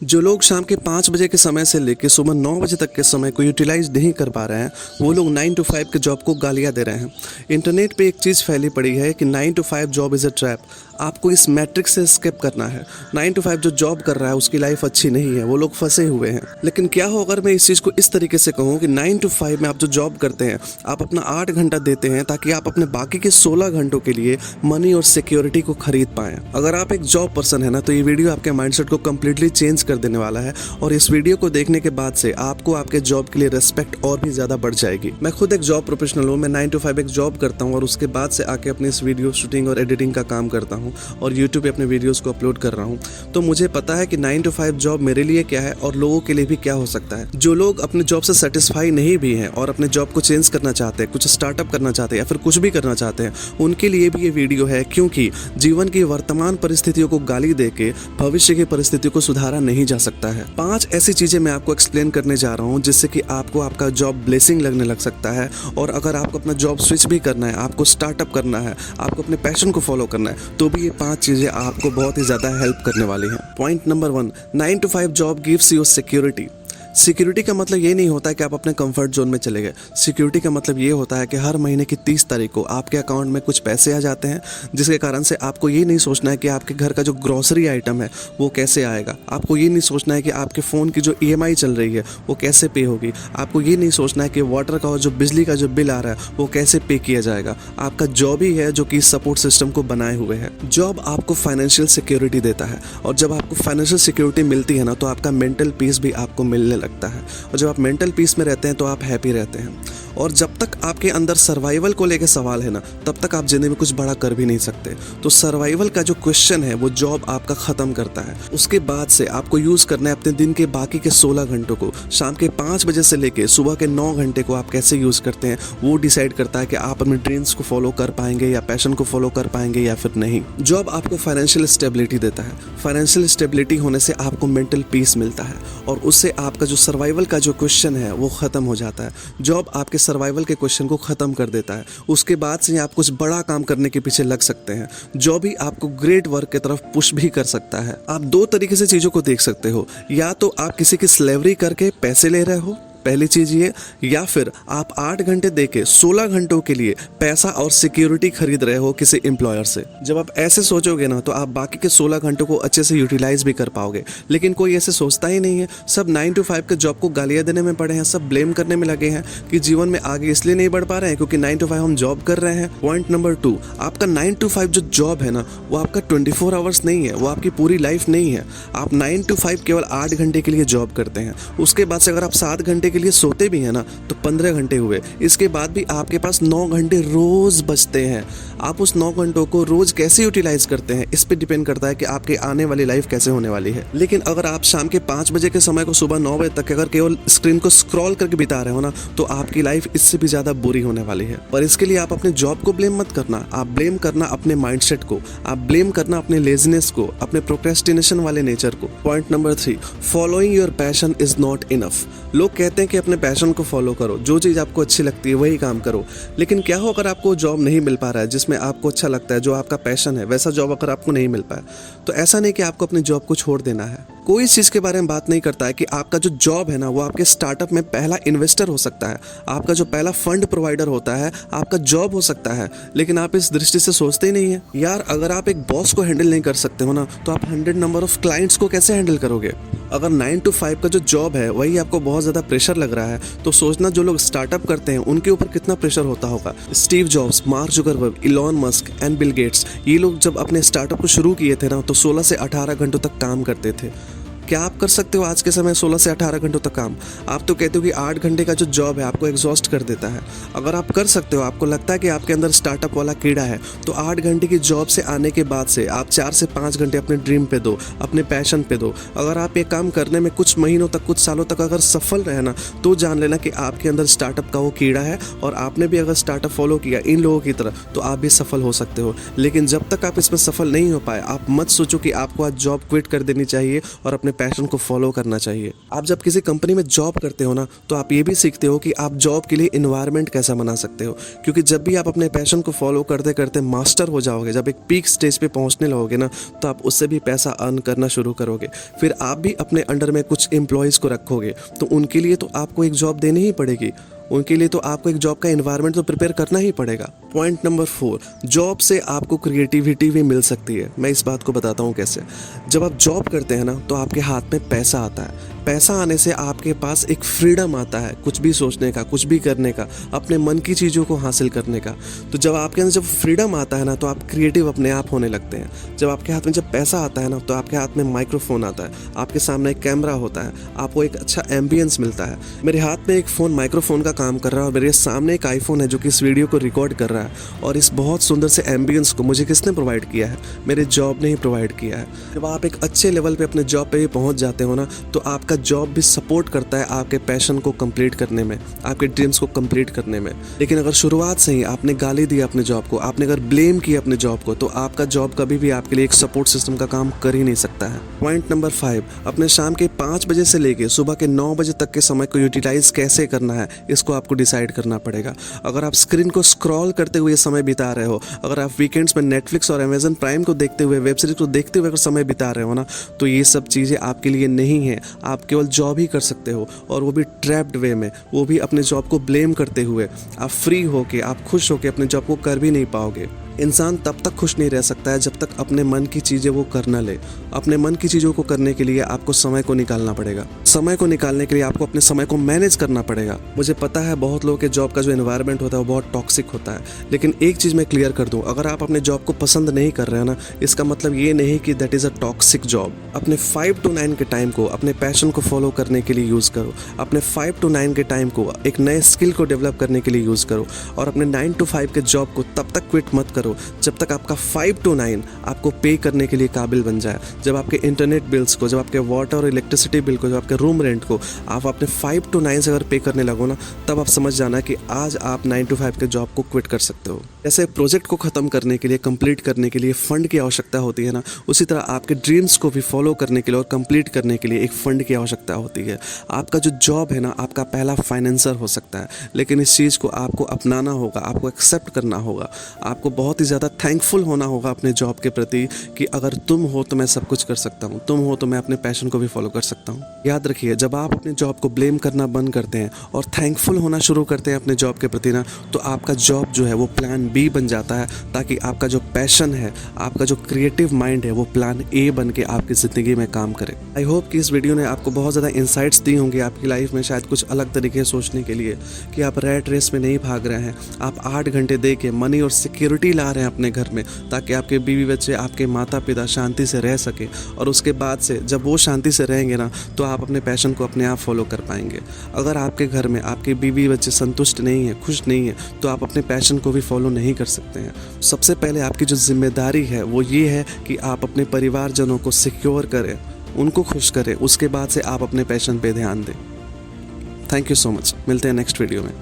जो लोग शाम के 5 बजे के समय से लेकर सुबह 9 बजे तक के समय को यूटिलाइज नहीं कर पा रहे हैं, वो लोग 9 to 5 के जॉब को गालियाँ दे रहे हैं। इंटरनेट पे एक चीज़ फैली पड़ी है कि 9 to 5 job is a trap. आपको इस मैट्रिक्स से स्किप करना है। 9 to 5 जो जॉब कर रहा है उसकी लाइफ अच्छी नहीं है, वो लोग फंसे हुए हैं। लेकिन क्या हो अगर मैं इस चीज़ को इस तरीके से कहूँ कि 9 to 5 में आप जो जॉब करते हैं, आप अपना 8 घंटा देते हैं ताकि आप अपने बाकी के 16 घंटों के लिए मनी और सिक्योरिटी को खरीद पाएँ। अगर आप एक जॉब पर्सन है ना, तो ये वीडियो आपके माइंडसेट को कम्प्लीटली चेंज कर देने वाला है और इस वीडियो को देखने के बाद से आपको आपके जॉब के लिए रिस्पेक्ट और भी ज़्यादा बढ़ जाएगी। मैं खुद एक जॉब प्रोफेशनल हूँ। मैं 9 to 5 एक जॉब करता हूँ और उसके बाद से आके अपनी इस वीडियो शूटिंग और एडिटिंग का काम करता हूँ और यूट्यूब पे अपने वीडियोस को अपलोड कर रहा हूँ। तो मुझे पता है कि 9 to 5 जॉब मेरे लिए क्या है और लोगों के लिए भी क्या हो सकता है। जो लोग अपने जॉब से सेटिस्फाई नहीं भी हैं और अपने जॉब को चेंज करना चाहते हैं, कुछ स्टार्टअप करना चाहते हैं या फिर कुछ भी करना चाहते हैं, उनके लिए भी ये वीडियो है, क्योंकि जीवन की वर्तमान परिस्थितियों को गाली देके भविष्य की परिस्थितियों को सुधारा नहीं जा सकता है। 5 ऐसी चीजें मैं आपको एक्सप्लेन करने जा रहा हूँ जिससे कि आपको आपका जॉब ब्लेसिंग लगने लग सकता है। और अगर आपको अपना जॉब स्विच भी करना है, आपको स्टार्टअप करना है, आपको अपने पैशन को फॉलो करना है, तो भी ये 5 चीजें आपको बहुत ही ज्यादा हेल्प करने वाली हैं। Point number 1, 9 to 5 job gives you security. Security का मतलब ये नहीं होता है कि आप अपने कंफर्ट जोन में चले गए। सिक्योरिटी का मतलब ये होता है कि हर महीने की 30 तारीख को आपके अकाउंट में कुछ पैसे आ जाते हैं, जिसके कारण से आपको ये नहीं सोचना है कि आपके घर का जो ग्रोसरी आइटम है वो कैसे आएगा। आपको ये नहीं सोचना है कि आपके फ़ोन की जो EMI चल रही है वो कैसे पे होगी। आपको ये नहीं सोचना है कि वाटर का और जो बिजली का जो बिल आ रहा है वो कैसे पे किया जाएगा। आपका जॉब ही है जो कि सपोर्ट सिस्टम को बनाए हुए है। जॉब आपको फाइनेंशियल सिक्योरिटी देता है और जब आपको फाइनेंशियल सिक्योरिटी मिलती है ना, तो आपका मेंटल पीस भी आपको मिलने लगता है और जब आप मेंटल पीस में रहते हैं तो आप हैप्पी रहते हैं। और जब तक आपके अंदर सर्वाइवल को लेकर सवाल है ना, तब तक आप जिंदगी में कुछ बड़ा कर भी नहीं सकते। तो सर्वाइवल का जो क्वेश्चन है वो जॉब आपका ख़त्म करता है। उसके बाद से आपको यूज़ करना है अपने दिन के बाकी के 16 घंटों को। शाम के 5 बजे से लेकर सुबह के 9 घंटे को आप कैसे यूज़ करते हैं वो डिसाइड करता है कि आप अपने ड्रीम्स को फॉलो कर पाएंगे या पैशन को फॉलो कर पाएंगे या फिर नहीं। जॉब आपको फाइनेंशियल स्टेबिलिटी देता है। फाइनेंशियल स्टेबिलिटी होने से आपको मेंटल पीस मिलता है और उससे आपका जो सर्वाइवल का जो क्वेश्चन है वो ख़त्म हो जाता है। जॉब आपके सर्वाइवल के क्वेश्चन को ख़त्म कर देता है। उसके बाद से आप कुछ बड़ा काम करने के पीछे लग सकते हैं। जॉब ही आपको ग्रेट वर्क की तरफ पुश भी कर सकता है। आप 2 तरीके से चीज़ों को देख सकते हो, या तो आप किसी की स्लेवरी करके पैसे ले रहे हो, पहली चीज ये, या फिर आप 8 घंटे देके 16 घंटों के लिए पैसा और सिक्योरिटी खरीद रहे हो किसी एम्प्लॉयर से। जब आप ऐसे सोचोगे ना, तो आप बाकी के 16 घंटों को अच्छे से यूटिलाइज भी कर पाओगे। लेकिन कोई ऐसे सोचता ही नहीं है। सब 9 to 5 के जॉब को गालियां देने में पड़े हैं, सब ब्लेम करने में लगे हैं कि जीवन में आगे इसलिए नहीं बढ़ पा रहे हैं क्योंकि 9 to 5 हम जॉब कर रहे हैं। पॉइंट नंबर 2, आपका 9 to 5 जो जॉब है ना, वो आपका 24 आवर्स नहीं है, वो आपकी पूरी लाइफ नहीं है। आप 9 to 5 केवल 8 घंटे के लिए जॉब करते हैं। उसके बाद से अगर आप 7 घंटे के लिए सोते भी हैं ना, तो 15 घंटे हुए। इसके बाद भी आपके पास 9 घंटे रोज बचते हैं। आप उस 9 घंटों को रोज कैसे यूटिलाइज करते हैं, इस पे डिपेंड करता है कि आपकी आने वाली लाइफ कैसे होने वाली है। लेकिन अगर आप शाम के 5 बजे के समय को सुबह 9 बजे तक अगर केवल स्क्रीन को स्क्रॉल करके बिता रहे हो ना, तो आपकी लाइफ इससे भी ज्यादा बुरी होने वाली है। पर इसके लिए आप अपने जॉब को ब्लेम मत करना, आप ब्लेम करना अपने माइंडसेट को, आप ब्लेम करना अपने लेजीनेस को, अपने प्रोक्रेस्टिनेशन वाले नेचर को। Point number 3, following your passion is not enough. लोग कहते हैं कि अपने पैशन को फॉलो करो, जो चीज़ आपको अच्छी लगती है वही काम करो। लेकिन क्या हो अगर आपको जॉब नहीं मिल पा रहा है जिसमें आपको अच्छा लगता है, जो आपका पैशन है, वैसा जॉब अगर आपको नहीं मिल पाया, तो ऐसा नहीं कि आपको अपनी जॉब को छोड़ देना है। कोई इस चीज़ के बारे में बात नहीं करता है कि आपका जो जॉब है ना, वो आपके स्टार्टअप में पहला इन्वेस्टर हो सकता है, आपका जो पहला फंड प्रोवाइडर होता है आपका जॉब हो सकता है। लेकिन आप इस दृष्टि से सोचते ही नहीं है। यार, अगर आप एक बॉस को हैंडल नहीं कर सकते हो ना, तो आप 100 नंबर ऑफ क्लाइंट्स को कैसे हैंडल करोगे। अगर 9 to 5 का जो जॉब है वही आपको बहुत ज़्यादा प्रेशर लग रहा है, तो सोचना जो लोग स्टार्टअप करते हैं उनके ऊपर कितना प्रेशर होता होगा। Steve jobs, mark Zuckerberg, Elon Musk and Bill Gates, ये लोग जब अपने स्टार्टअप को शुरू किए थे ना, तो 16 से 18 घंटों तक काम करते थे। क्या आप कर सकते हो आज के समय 16 से 18 घंटों तक काम? आप तो कहते हो कि 8 घंटे का जो जॉब है आपको एग्जॉस्ट कर देता है। अगर आप कर सकते हो, आपको लगता है कि आपके अंदर स्टार्टअप वाला कीड़ा है, तो 8 घंटे की जॉब से आने के बाद से आप 4 से 5 घंटे अपने ड्रीम पे दो, अपने पैशन पे दो। अगर आप ये काम करने में कुछ महीनों तक, कुछ सालों तक अगर सफल रहे ना, तो जान लेना कि आपके अंदर स्टार्टअप का वो कीड़ा है और आपने भी अगर स्टार्टअप फॉलो किया इन लोगों की तरह, तो आप भी सफल हो सकते हो। लेकिन जब तक आप इसमें सफल नहीं हो पाए, आप मत सोचो कि आपको आज जॉब क्विट कर देनी चाहिए और अपने पैशन को फॉलो करना चाहिए। आप जब किसी कंपनी में जॉब करते हो ना, तो आप ये भी सीखते हो कि आप जॉब के लिए इन्वायरमेंट कैसा बना सकते हो, क्योंकि जब भी आप अपने पैशन को फॉलो करते करते मास्टर हो जाओगे, जब एक पीक स्टेज पे पहुंचने लगोगे ना, तो आप उससे भी पैसा अर्न करना शुरू करोगे। फिर आप भी अपने अंडर में कुछ एम्प्लॉयज़ को रखोगे, तो उनके लिए तो आपको एक जॉब देनी ही पड़ेगी, उनके लिए तो आपको एक जॉब का एनवायरनमेंट तो प्रिपेयर करना ही पड़ेगा। पॉइंट नंबर 4, जॉब से आपको क्रिएटिविटी भी मिल सकती है। मैं इस बात को बताता हूँ कैसे। जब आप जॉब करते हैं ना, तो आपके हाथ में पैसा आता है। पैसा आने से आपके पास एक फ्रीडम आता है कुछ भी सोचने का, कुछ भी करने का, अपने मन की चीज़ों को हासिल करने का। तो जब आपके अंदर जब फ्रीडम आता है ना, तो आप क्रिएटिव अपने आप होने लगते हैं। जब आपके हाथ में जब पैसा आता है ना, तो आपके हाथ में माइक्रोफोन आता है, आपके सामने एक कैमरा होता है, आपको एक अच्छा एम्बियंस मिलता है। मेरे हाथ में एक फ़ोन माइक्रोफोन का काम कर रहा है और मेरे सामने एक आईफोन है जो कि इस वीडियो को रिकॉर्ड कर रहा है। और इस बहुत सुंदर से एम्बियंस को मुझे किसने प्रोवाइड किया है? मेरे जॉब ने ही प्रोवाइड किया है। जब आप एक अच्छे लेवल पे अपने जॉब पे भी पहुंच जाते हो ना, तो आपका जॉब भी सपोर्ट करता है आपके पैशन को कंप्लीट करने में, आपके ड्रीम्स को कंप्लीट करने में। लेकिन अगर शुरुआत से ही आपने गाली दी अपने जॉब को, आपने अगर ब्लेम किया अपने जॉब को, तो आपका जॉब कभी भी आपके लिए एक सपोर्ट सिस्टम का काम कर ही नहीं सकता है। पॉइंट नंबर 5, अपने शाम के 5 बजे से लेके सुबह के 9 बजे तक के समय को यूटिलाइज कैसे करना है, इसको आपको डिसाइड करना पड़ेगा। अगर आप स्क्रीन को स्क्रॉल करते हुए समय बिता रहे हो, अगर आप वीकेंड्स में नेटफ्लिक्स और अमेजन प्राइम को देखते हुए, वेब सीरीज को देखते हुए अगर समय बिता रहे हो ना, तो ये सब चीज़ें आपके लिए नहीं है। आप केवल जॉब ही कर सकते हो, और वो भी ट्रैप्ड वे में, वो भी अपने जॉब को ब्लेम करते हुए। आप फ्री होके, आप खुश होके अपने जॉब को कर भी नहीं पाओगे। इंसान तब तक खुश नहीं रह सकता है जब तक अपने मन की चीज़ें वो कर ना ले। अपने मन की चीज़ों को करने के लिए आपको समय को निकालना पड़ेगा। समय को निकालने के लिए आपको अपने समय को मैनेज करना पड़ेगा। मुझे पता है बहुत लोगों के जॉब का जो एनवायरनमेंट होता है वो बहुत टॉक्सिक होता है, लेकिन एक चीज़ मैं क्लियर कर दूं, अगर आप अपने जॉब को पसंद नहीं कर रहे हैं ना, इसका मतलब ये नहीं कि that is a toxic job. अपने 5 to 9 के टाइम को अपने पैशन को फॉलो करने के लिए यूज़ करो। अपने 5 to 9 के टाइम को एक नए स्किल को डेवलप करने के लिए यूज़ करो। और अपने 9 to 5 के जॉब को तब तक क्विट मत करो जब तक आपका 5 to 9 आपको पे करने के लिए काबिल बन जाए। जब आपके इंटरनेट बिल्स को, जब आपके वाटर और इलेक्ट्रिसिटी बिल को, जब आपके रूम रेंट को आप अपने 5 to 9 से अगर पे करने लगो ना, तब आप समझ जाना कि आज आप 9 to 5 के जॉब को क्विट कर सकते हो। जैसे प्रोजेक्ट को ख़त्म करने के लिए, कंप्लीट करने के लिए फंड की आवश्यकता होती है ना, उसी तरह आपके ड्रीम्स को भी फॉलो करने के लिए और कंप्लीट करने के लिए एक फ़ंड की आवश्यकता होती है। आपका जो जॉब है ना, आपका पहला फाइनेंसर हो सकता है, लेकिन इस चीज़ को आपको अपनाना होगा, आपको एक्सेप्ट करना होगा, आपको बहुत ही ज़्यादा थैंकफुल होना होगा अपने जॉब के प्रति कि अगर तुम हो तो मैं सब कुछ कर सकता हूँ, तुम हो तो मैं अपने पैशन को भी फॉलो कर सकता हूँ। याद रखिए, जब आप अपने जॉब को ब्लेम करना बंद करते हैं और थैंकफुल होना शुरू करते हैं अपने जॉब के प्रति ना, तो आपका जॉब जो है वो प्लान बी बन जाता है, ताकि आपका जो पैशन है, आपका जो क्रिएटिव माइंड है, वो प्लान ए बन के आपकी ज़िंदगी में काम करे। आई होप कि इस वीडियो ने आपको बहुत ज़्यादा इंसाइट्स दी होंगी आपकी लाइफ में, शायद कुछ अलग तरीके से सोचने के लिए, कि आप रैट रेस में नहीं भाग रहे हैं। आप 8 घंटे दे के मनी और सिक्योरिटी ला रहे हैं अपने घर में, ताकि आपके बीवी बच्चे, आपके माता पिता शांति से रह सके। और उसके बाद से जब वो शांति से रहेंगे ना, तो आप अपने पैशन को अपने आप फॉलो कर पाएंगे। अगर आपके घर में आपके बीवी बच्चे संतुष्ट नहीं है, खुश नहीं है, तो आप अपने पैशन को भी फॉलो नहीं कर सकते हैं। सबसे पहले आपकी जो जिम्मेदारी है वो ये है कि आप अपने परिवारजनों को सिक्योर करें, उनको खुश करें, उसके बाद से आप अपने पैशन पे ध्यान दें। Thank you so much. मिलते हैं नेक्स्ट वीडियो में।